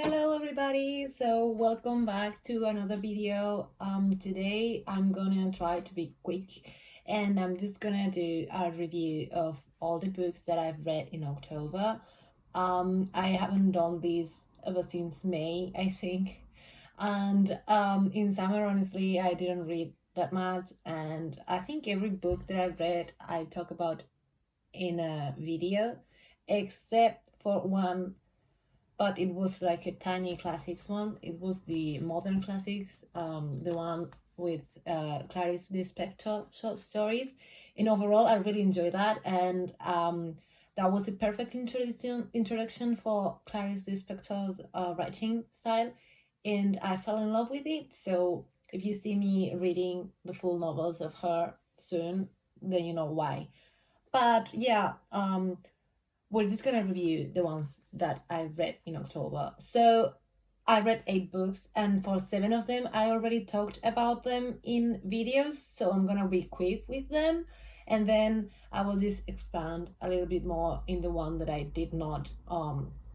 Hello everybody, so welcome back to another video. Today I'm gonna try to be quick and I'm just gonna do a review of all the books that I've read in October. I haven't done this ever since May, I think, and in summer honestly I didn't read that much, and I think every book that I've read I talk about in a video except for one, but it was like a tiny classics one. It was the modern classics, the one with Clarice Lispector short stories. And overall, I really enjoyed that, and that was a perfect introduction for Clarice Lispector's writing style, and I fell in love with it. So if you see me reading the full novels of her soon, then you know why. But yeah, we're just gonna review the ones that I read in October. So I read 8 books, and for 7 of them, I already talked about them in videos. So I'm gonna be quick with them, and then I will just expand a little bit more in the one that I did not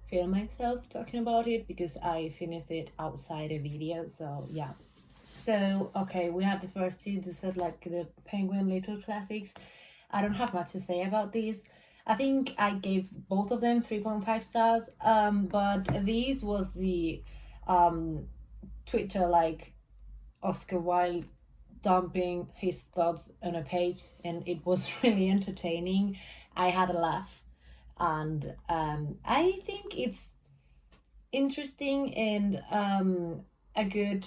feel myself talking about it because I finished it outside a video. So yeah. So okay, we have the first two. This is like the Penguin Little Classics. I don't have much to say about these. I think I gave both of them 3.5 stars, but this was the Twitter like Oscar Wilde dumping his thoughts on a page, and it was really entertaining. I had a laugh, and I think it's interesting and a good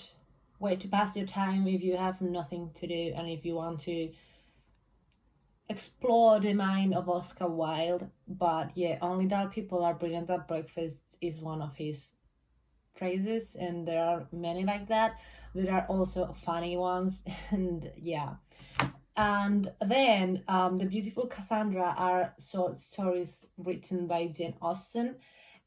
way to pass your time if you have nothing to do and if you want to explore the mind of Oscar Wilde. But yeah, only dull people are brilliant at breakfast is one of his phrases, and there are many like that. There are also funny ones, and yeah. And then The Beautiful Cassandra are short stories written by Jane Austen,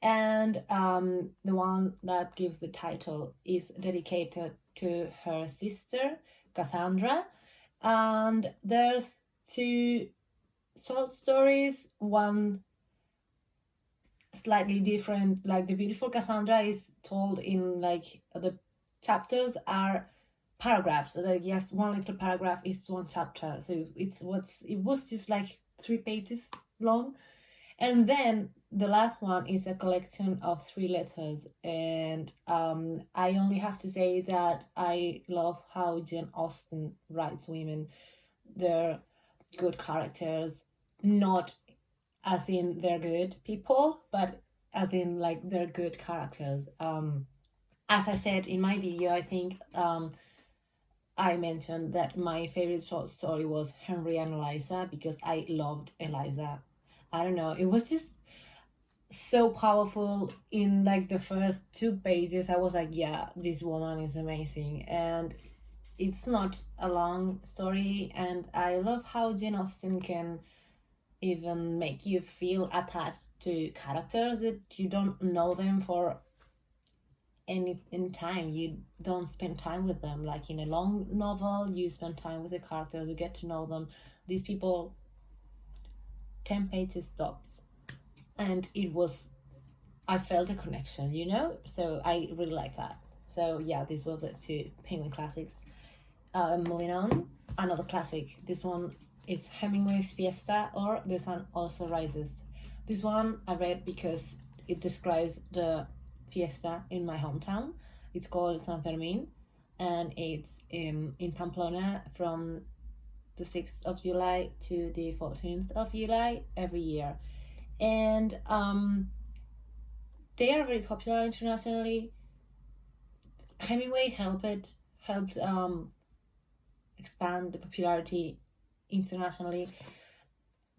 and the one that gives the title is dedicated to her sister Cassandra. And there's 2 short stories, one slightly different. Like The Beautiful Cassandra is told in like the chapters are paragraphs, like yes, one little paragraph is one chapter, so it was just like 3 pages long. And then the last one is a collection of 3 letters, and I only have to say that I love how Jane Austen writes women. They're good characters, not as in they're good people, but as in like they're good characters. As I said in my video, I think I mentioned that my favorite short story was Henry and Eliza because I loved Eliza. I don't know, it was just so powerful. In like the first 2 pages I was like, yeah, this woman is amazing. And it's not a long story, and I love how Jane Austen can even make you feel attached to characters that you don't know them for any in time. You don't spend time with them like in a long novel. You spend time with the characters, you get to know them. These people, 10 pages stops, and I felt a connection, so I really like that. So yeah, this was the 2 Penguin classics. Moving on, another classic. This one is Hemingway's Fiesta, or The Sun Also Rises. This one I read because it describes the fiesta in my hometown. It's called San Fermin, and it's in Pamplona from the 6th of July to the 14th of July every year. And they are very popular internationally. Hemingway helped expand the popularity internationally.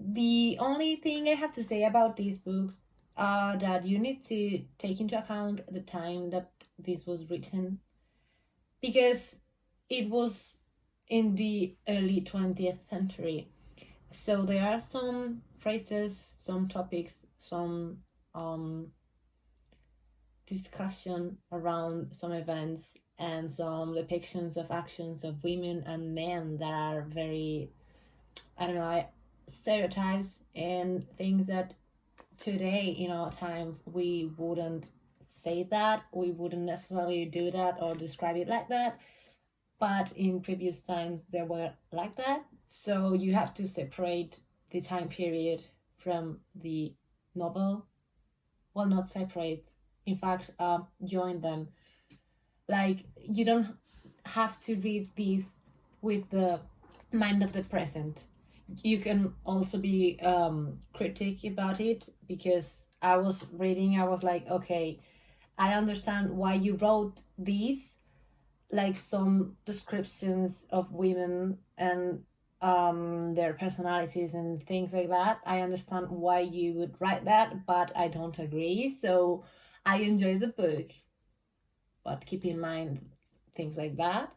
The only thing I have to say about these books are that you need to take into account the time that this was written, because it was in the early 20th century. So there are some phrases, some topics, some discussion around some events and some depictions of actions of women and men that are very, I don't know, stereotypes and things that today in our times we wouldn't say that. We wouldn't necessarily do that or describe it like that. But in previous times, they were like that. So you have to separate the time period from the novel. Well, not separate. In fact, join them. Like, you don't have to read these with the mind of the present. You can also be critic about it, because I was reading, I was like, okay, I understand why you wrote these, like some descriptions of women and their personalities and things like that. I understand why you would write that, but I don't agree. So I enjoy the book, but keep in mind things like that.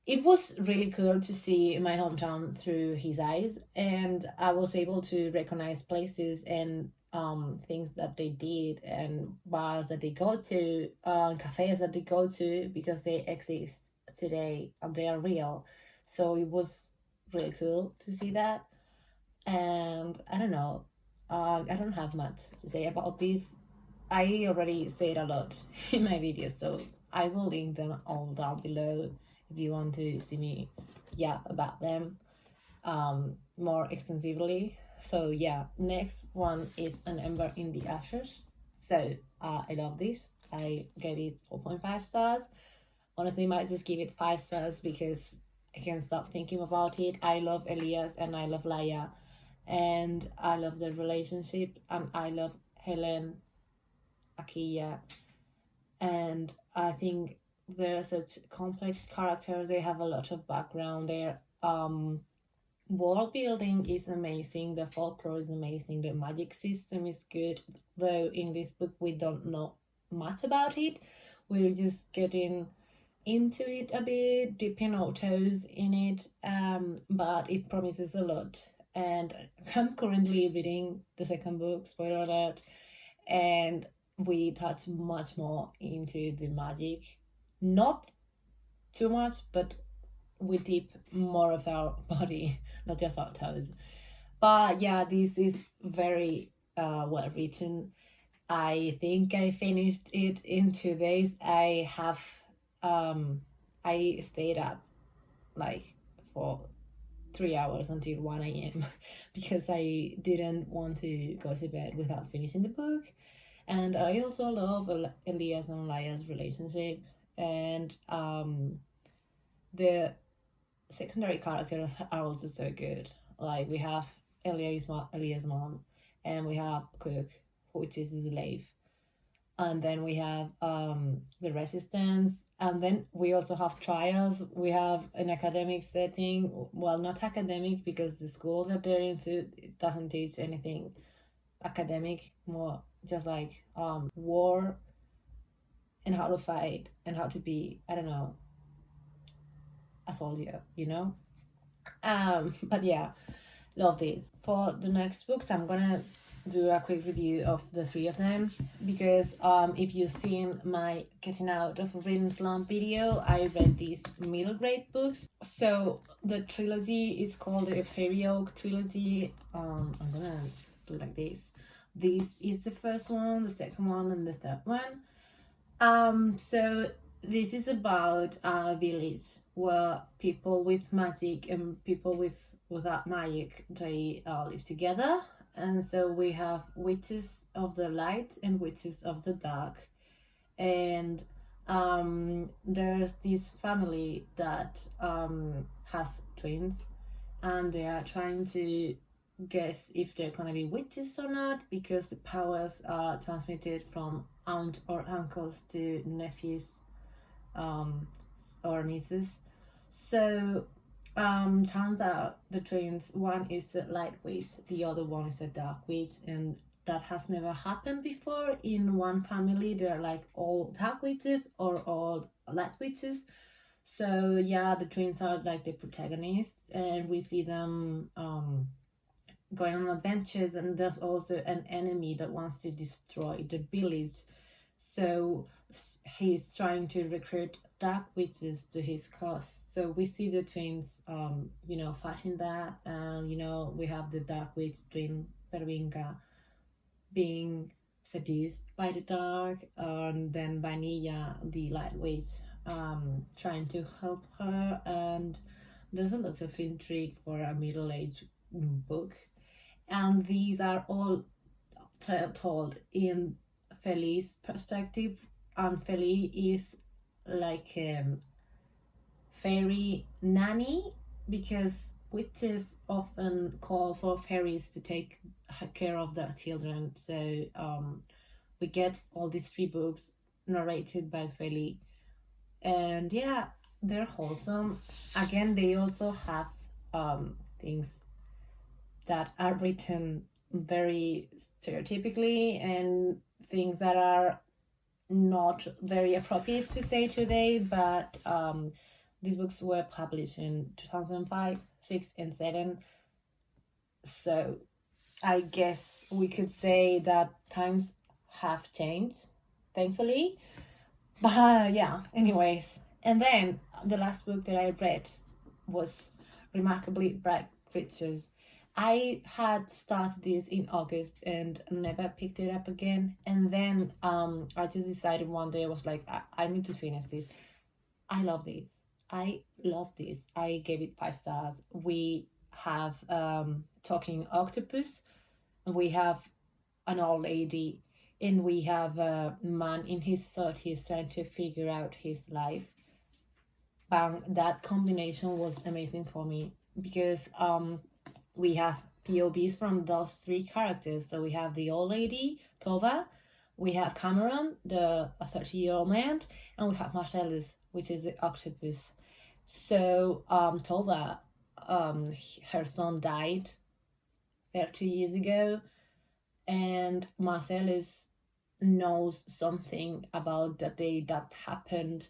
It was really cool to see my hometown through his eyes, and I was able to recognize places and things that they did, and bars that they go to, cafes that they go to, because they exist today and they are real. So it was really cool to see that. And I don't know, I don't have much to say about this. I already said a lot in my videos, so I will link them all down below if you want to see me yap about them more extensively. So yeah, next one is An Ember in the Ashes. So I love this. I gave it 4.5 stars. Honestly, I might just give it 5 stars because I can't stop thinking about it. I love Elias and I love Laia, and I love their relationship, and I love Helen, Akiya, and I think they're such complex characters. They have a lot of background. Their world building is amazing. The folklore is amazing. The magic system is good. Though in this book we don't know much about it. We're just getting into it a bit, dipping our toes in it. But it promises a lot. And I'm currently reading the second book, spoiler alert, and we touch much more into the magic. Not too much, but we dip more of our body, not just our toes. But yeah, this is very well written. I think I finished it in 2 days. I stayed up like for 3 hours until 1 a.m. because I didn't want to go to bed without finishing the book. And I also love Elias and Laia's relationship, and the secondary characters are also so good. Like we have Elias' mom, and we have Cook, which is a slave, and then we have the resistance, and then we also have trials. We have an academic setting. Well, not academic, because the school that they're into, it doesn't teach anything academic, more just like war and how to fight and how to be, I don't know, a soldier, you know. But yeah, love this. For the next books, I'm gonna do a quick review of the 3 of them, because if you've seen my getting out of a reading slump video, I read these middle grade books. So the trilogy is called the Fairy Oak trilogy. I'm gonna do like this. This is the first one, the second one, and the third one. So this is about a village where people with magic and people without magic, they live together. And so we have witches of the light and witches of the dark. And there's this family that has twins, and they are trying to guess if they're gonna be witches or not, because the powers are transmitted from aunt or uncles to nephews or nieces. So turns out the twins, one is a light witch, the other one is a dark witch, and that has never happened before in one family. They're like all dark witches or all light witches. So yeah, the twins are like the protagonists, and we see them going on adventures, and there's also an enemy that wants to destroy the village. So he's trying to recruit dark witches to his cause. So we see the twins fighting that, and we have the dark witch twin Pervinka being seduced by the dark, and then Vanilla, the lightweight, trying to help her, and there's a lot of intrigue for a middle-aged book, and these are all told in Feli's perspective, and Feli is like fairy nanny, because witches often call for fairies to take care of their children. So we get all these 3 books narrated by Feli, and yeah, they're wholesome. Again, they also have things that are written very stereotypically, and things that are not very appropriate to say today, but these books were published in 2005, 6, and 7. So I guess we could say that times have changed, thankfully. But yeah, anyways. And then the last book that I read was Remarkably Bright Creatures. I had started this in August and never picked it up again. And then I just decided one day, I was like, I need to finish this. I love this. I gave it 5 stars. We have talking octopus, we have an old lady, and we have a man in his 30s trying to figure out his life. That combination was amazing for me, because we have POVs from those 3 characters. So we have the old lady, Tova, we have Cameron, the 30-year-old man, and we have Marcellus, which is the octopus. So Tova, her son died 30 years ago, and Marcellus knows something about the day that happened,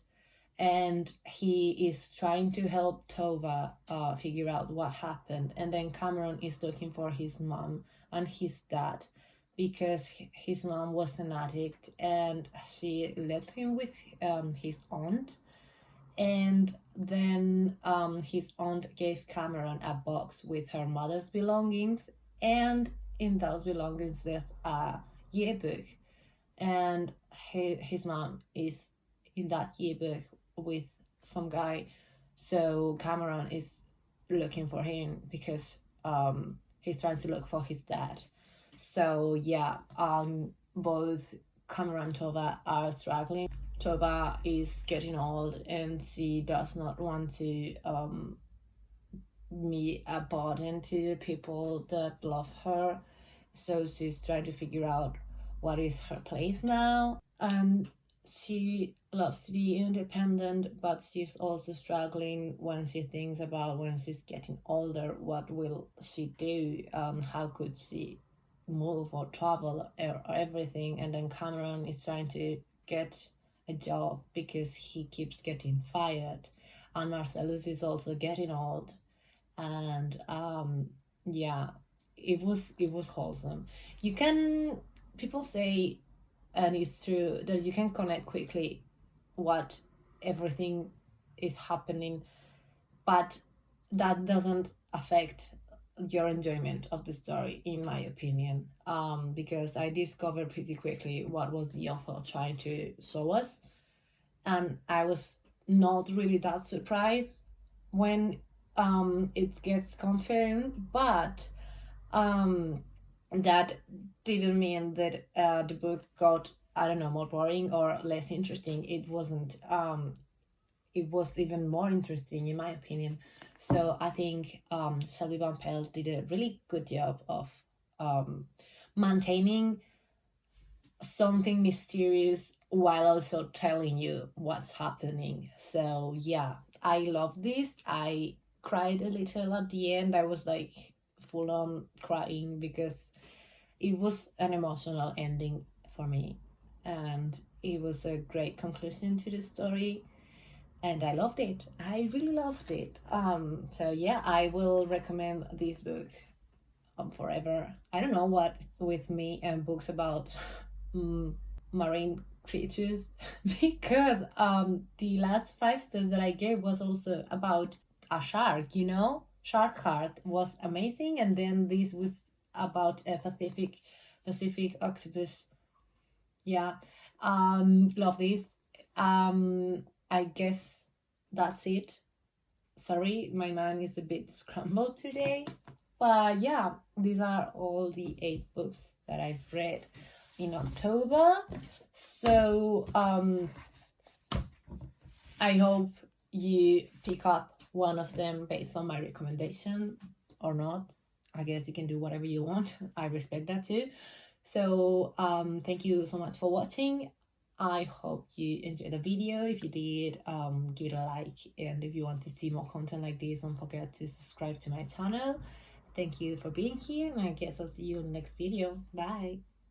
and he is trying to help Tova figure out what happened. And then Cameron is looking for his mom and his dad, because his mom was an addict and she left him with his aunt. And then his aunt gave Cameron a box with her mother's belongings, and in those belongings there's a yearbook, and his mom is in that yearbook with some guy. So Cameron is looking for him because he's trying to look for his dad. So yeah, both Cameron and Tova are struggling. Tova is getting old and she does not want to be a burden to people that love her. So she's trying to figure out what is her place now. And she loves to be independent, but she's also struggling when she thinks about when she's getting older, what will she do? How could she move or travel or everything? And then Cameron is trying to get a job because he keeps getting fired, and Marcellus is also getting old. And yeah, it was wholesome. People say, and it's true, that you can connect quickly what everything is happening, but that doesn't affect your enjoyment of the story, in my opinion, because I discovered pretty quickly what was the author trying to show us, and I was not really that surprised when it gets confirmed. But that didn't mean that the book got, I don't know, more boring or less interesting. It wasn't. It was even more interesting, in my opinion. So I think Shelby Van Pelt did a really good job of maintaining something mysterious while also telling you what's happening. So yeah, I love this. I cried a little at the end. I was like full on crying because it was an emotional ending for me, and it was a great conclusion to the story, and I loved it. I really loved it. So yeah, I will recommend this book forever. I don't know what's with me and books about marine creatures because the last 5 stars that I gave was also about a shark, Shark Heart was amazing, and then this was about a Pacific octopus Yeah. Love this. I guess that's it. Sorry, my mind is a bit scrambled today. But yeah, these are all the 8 books that I've read in October. So I hope you pick up one of them based on my recommendation or not. I guess you can do whatever you want. I respect that too. So thank you so much for watching. I hope you enjoyed the video. If you did, give it a like, and if you want to see more content like this, don't forget to subscribe to my channel. Thank you for being here, and I guess I'll see you in the next video. Bye.